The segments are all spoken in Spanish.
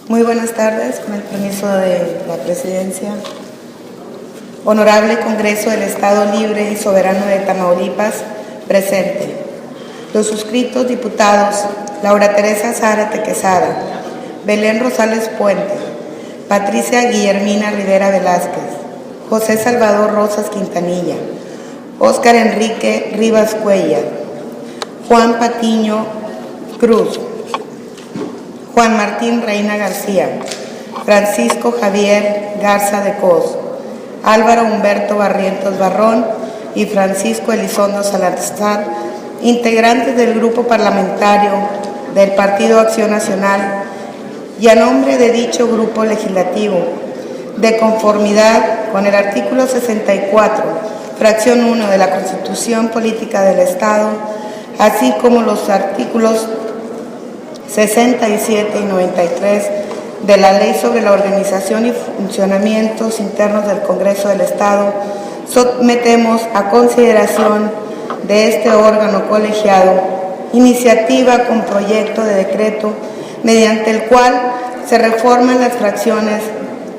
Muy buenas tardes, con el permiso de la Presidencia. Honorable Congreso del Estado Libre y Soberano de Tamaulipas, presente. Los suscritos diputados: Laura Teresa Zárate Quesada, Belén Rosales Puente, Patricia Guillermina Rivera Velázquez, José Salvador Rosas Quintanilla, Óscar Enrique Rivas Cuellar, Juan Patiño Cruz, Juan Martín Reina García, Francisco Javier Garza de Cos, Álvaro Humberto Barrientos Barrón y Francisco Elizondo Salazar, integrantes del Grupo Parlamentario del Partido Acción Nacional, y a nombre de dicho Grupo Legislativo, de conformidad con el artículo 64, fracción 1 de la Constitución Política del Estado, así como los artículos 67 y 93 de la Ley sobre la Organización y Funcionamientos Internos del Congreso del Estado, sometemos a consideración de este órgano colegiado iniciativa con proyecto de decreto mediante el cual se reforman las fracciones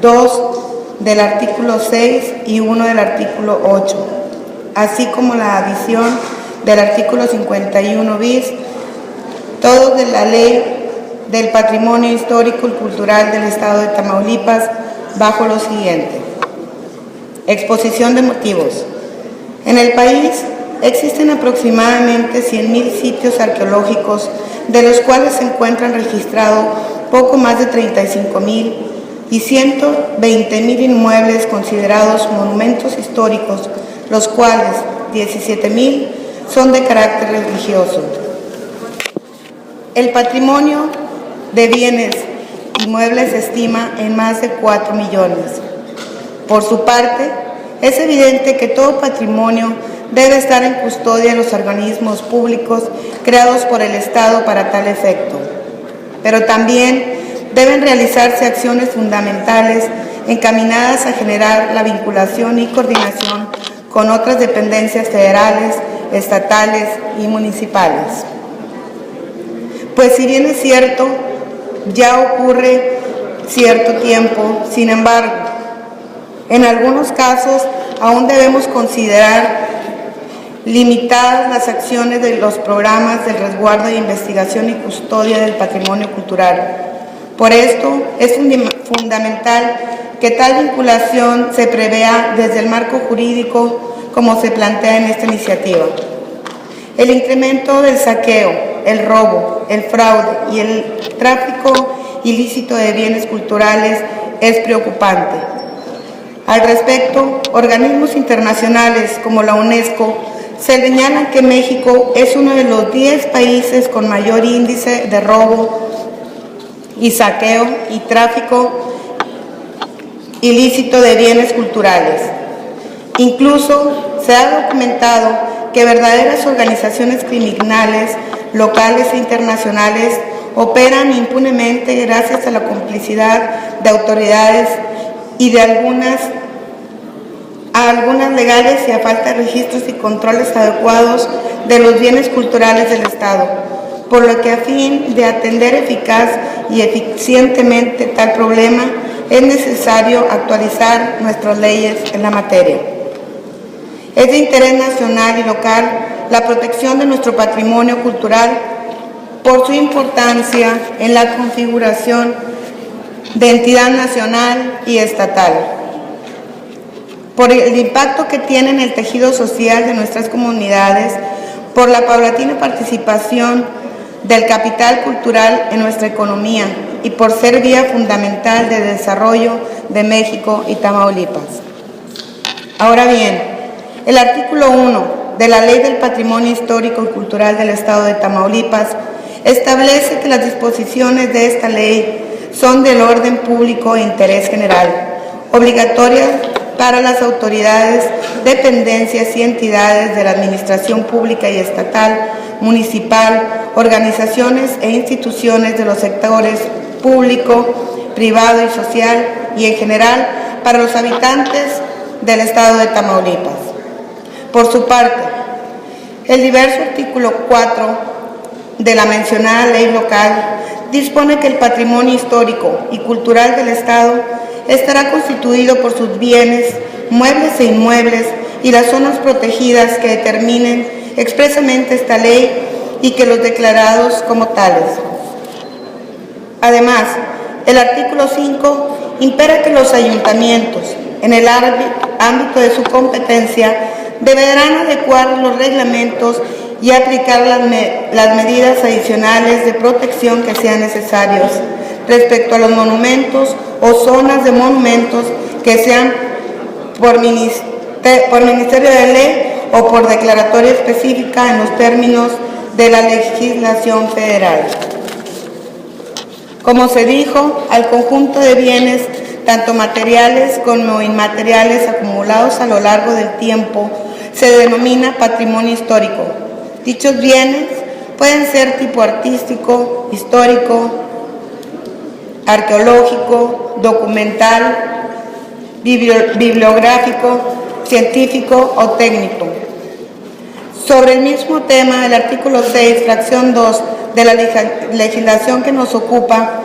2 del artículo 6 y 1 del artículo 8, así como la adición del artículo 51 bis, todos de la Ley del Patrimonio Histórico y Cultural del Estado de Tamaulipas, bajo lo siguiente. Exposición de motivos. En el país existen aproximadamente 100,000 sitios arqueológicos, de los cuales se encuentran registrados poco más de 35,000 y 120,000 inmuebles considerados monumentos históricos, los cuales 17,000 son de carácter religioso. El patrimonio de bienes inmuebles se estima en más de 4 millones. Por su parte, es evidente que todo patrimonio debe estar en custodia de los organismos públicos creados por el Estado para tal efecto, pero también deben realizarse acciones fundamentales encaminadas a generar la vinculación y coordinación con otras dependencias federales, estatales y municipales. Pues si bien es cierto, ya ocurre cierto tiempo, sin embargo, en algunos casos aún debemos considerar limitadas las acciones de los programas del resguardo de investigación y custodia del patrimonio cultural. Por esto es fundamental que tal vinculación se prevea desde el marco jurídico como se plantea en esta iniciativa. El incremento del saqueo, el robo, el fraude y el tráfico ilícito de bienes culturales es preocupante. Al respecto, organismos internacionales como la UNESCO señalan que México es uno de los 10 países con mayor índice de robo y saqueo y tráfico ilícito de bienes culturales. Incluso se ha documentado que verdaderas organizaciones criminales locales e internacionales operan impunemente gracias a la complicidad de autoridades y de algunas legales y a falta de registros y controles adecuados de los bienes culturales del Estado, por lo que a fin de atender eficaz y eficientemente tal problema es necesario actualizar nuestras leyes en la materia. Es de interés nacional y local la protección de nuestro patrimonio cultural por su importancia en la configuración de entidad nacional y estatal, por el impacto que tiene en el tejido social de nuestras comunidades, por la paulatina participación del capital cultural en nuestra economía y por ser vía fundamental de desarrollo de México y Tamaulipas. Ahora bien, el artículo 1 de la Ley del Patrimonio Histórico y Cultural del Estado de Tamaulipas establece que las disposiciones de esta ley son del orden público e interés general, obligatorias para las autoridades, dependencias y entidades de la administración pública y estatal, municipal, organizaciones e instituciones de los sectores público, privado y social, y en general para los habitantes del Estado de Tamaulipas. Por su parte, el diverso artículo 4 de la mencionada ley local dispone que el patrimonio histórico y cultural del Estado estará constituido por sus bienes, muebles e inmuebles y las zonas protegidas que determinen expresamente esta ley y que los declarados como tales. Además, el artículo 5 impera que los ayuntamientos, en el ámbito de su competencia, deberán adecuar los reglamentos y aplicar las medidas adicionales de protección que sean necesarios respecto a los monumentos o zonas de monumentos que sean por Ministerio de Ley o por declaratoria específica en los términos de la legislación federal. Como se dijo, al conjunto de bienes, tanto materiales como inmateriales acumulados a lo largo del tiempo, se denomina patrimonio histórico. Dichos bienes pueden ser tipo artístico, histórico, arqueológico, documental, bibliográfico, científico o técnico. Sobre el mismo tema, el artículo 6, fracción 2 de la legislación que nos ocupa,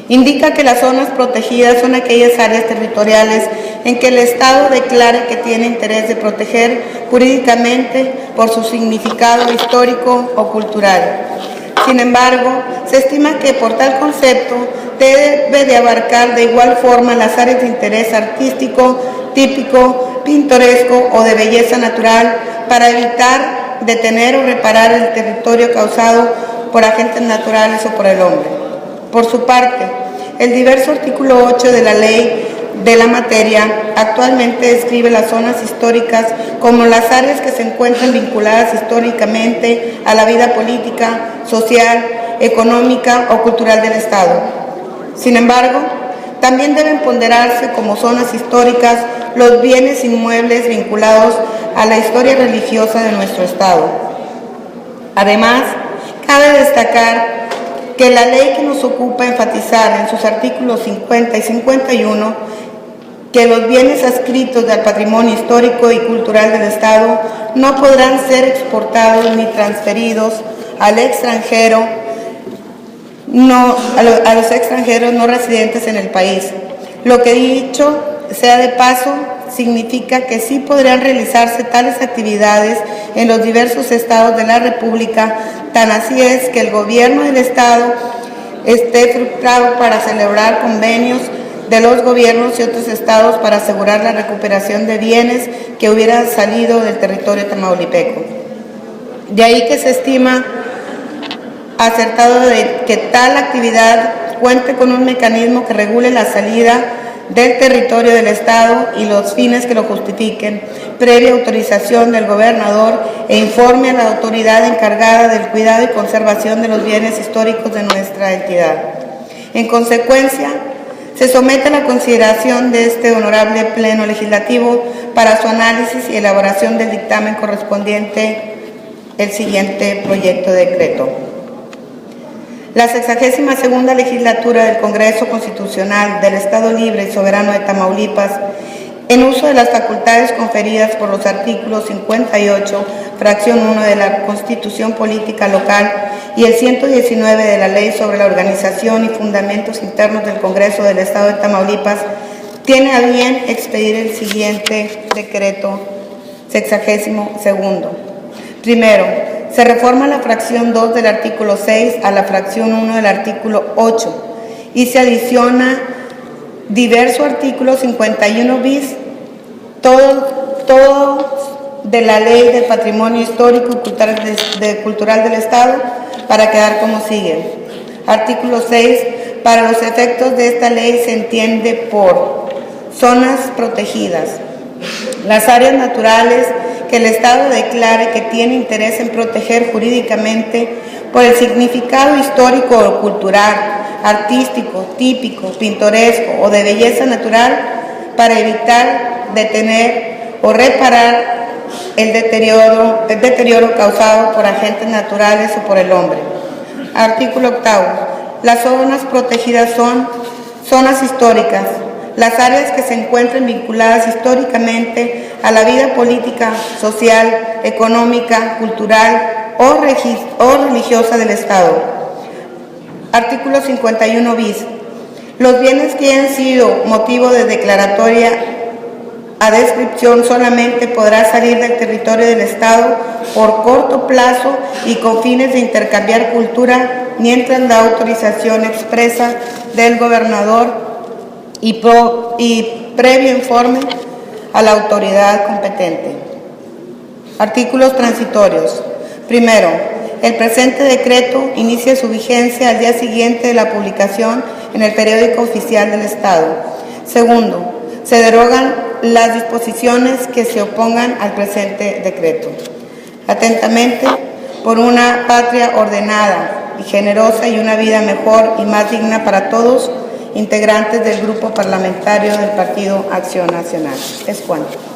indica que las zonas protegidas son aquellas áreas territoriales en que el Estado declare que tiene interés de proteger jurídicamente por su significado histórico o cultural. Sin embargo, se estima que por tal concepto debe de abarcar de igual forma las áreas de interés artístico, típico, pintoresco o de belleza natural para evitar detener o reparar el territorio causado por agentes naturales o por el hombre. Por su parte, el diverso artículo 8 de la ley de la materia actualmente describe las zonas históricas como las áreas que se encuentran vinculadas históricamente a la vida política, social, económica o cultural del Estado. Sin embargo, también deben ponderarse como zonas históricas los bienes inmuebles vinculados a la historia religiosa de nuestro Estado. Además, cabe destacar que la ley que nos ocupa enfatizar en sus artículos 50 y 51 que los bienes adscritos al patrimonio histórico y cultural del Estado no podrán ser exportados ni transferidos al extranjero, a los extranjeros no residentes en el país. Lo que dicho sea de paso, significa que sí podrían realizarse tales actividades en los diversos estados de la República, tan así es que el gobierno del Estado esté frustrado para celebrar convenios de los gobiernos y otros estados para asegurar la recuperación de bienes que hubieran salido del territorio tamaulipeco. De ahí que se estima acertado de que tal actividad cuente con un mecanismo que regule la salida del territorio del Estado y los fines que lo justifiquen, previa autorización del gobernador e informe a la autoridad encargada del cuidado y conservación de los bienes históricos de nuestra entidad. En consecuencia, se somete a la consideración de este honorable Pleno Legislativo para su análisis y elaboración del dictamen correspondiente el siguiente proyecto de decreto. La 62ª Legislatura del Congreso Constitucional del Estado Libre y Soberano de Tamaulipas, en uso de las facultades conferidas por los artículos 58, fracción 1 de la Constitución Política Local y el 119 de la Ley sobre la Organización y Fundamentos Internos del Congreso del Estado de Tamaulipas, tiene a bien expedir el siguiente decreto 62º. Primero, se reforma la fracción 2 del artículo 6 a la fracción 1 del artículo 8 y se adiciona diverso artículo 51 bis, todo de la Ley del Patrimonio Histórico y Cultural del Estado, para quedar como sigue. Artículo 6. Para los efectos de esta ley se entiende por zonas protegidas las áreas naturales que el Estado declare que tiene interés en proteger jurídicamente por el significado histórico o cultural, artístico, típico, pintoresco o de belleza natural, para evitar, detener o reparar el deterioro causado por agentes naturales o por el hombre. Artículo 8. Las zonas protegidas son zonas históricas, las áreas que se encuentren vinculadas históricamente a la vida política, social, económica, cultural o religiosa del Estado. Artículo 51 bis. Los bienes que hayan sido motivo de declaratoria a descripción solamente podrá salir del territorio del Estado por corto plazo y con fines de intercambiar cultura, mientras la autorización expresa del gobernador y previo informe a la autoridad competente. Artículos transitorios. Primero, el presente decreto inicia su vigencia al día siguiente de la publicación en el Periódico Oficial del Estado. Segundo, se derogan las disposiciones que se opongan al presente decreto. Atentamente, por una patria ordenada y generosa y una vida mejor y más digna para todos, integrantes del Grupo Parlamentario del Partido Acción Nacional. Es cuanto.